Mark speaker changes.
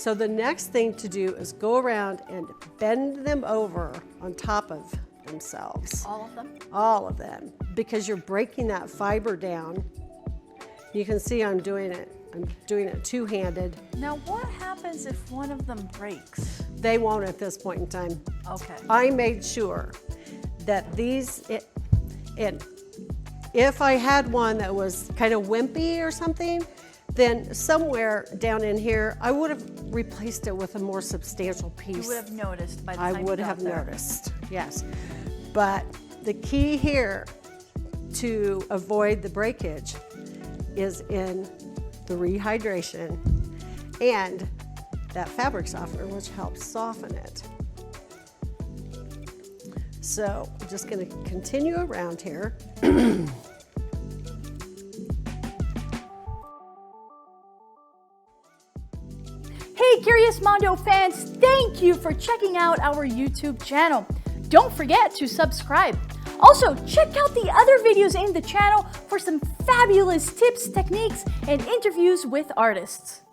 Speaker 1: So the next thing to do is go around and bend them over on top of themselves.
Speaker 2: All of them?
Speaker 1: All of them, because you're breaking that fiber down. You can see I'm doing it two-handed.
Speaker 2: Now what happens if one of them breaks?
Speaker 1: They won't at this point in time.
Speaker 2: Okay.
Speaker 1: I made sure that and if I had one that was kind of wimpy or something, then somewhere down in here, I would have replaced it with a more substantial piece.
Speaker 2: You would have noticed by the
Speaker 1: I
Speaker 2: time
Speaker 1: would
Speaker 2: you got
Speaker 1: have
Speaker 2: there.
Speaker 1: noticed, yes. But the key here to avoid the breakage is in the rehydration and that fabric softener, which helps soften it. So I'm just going to continue around here.
Speaker 2: Hey Curious Mondo fans, thank you for checking out our YouTube channel. Don't forget to subscribe. Also, check out the other videos in the channel for some fabulous tips, techniques, and interviews with artists.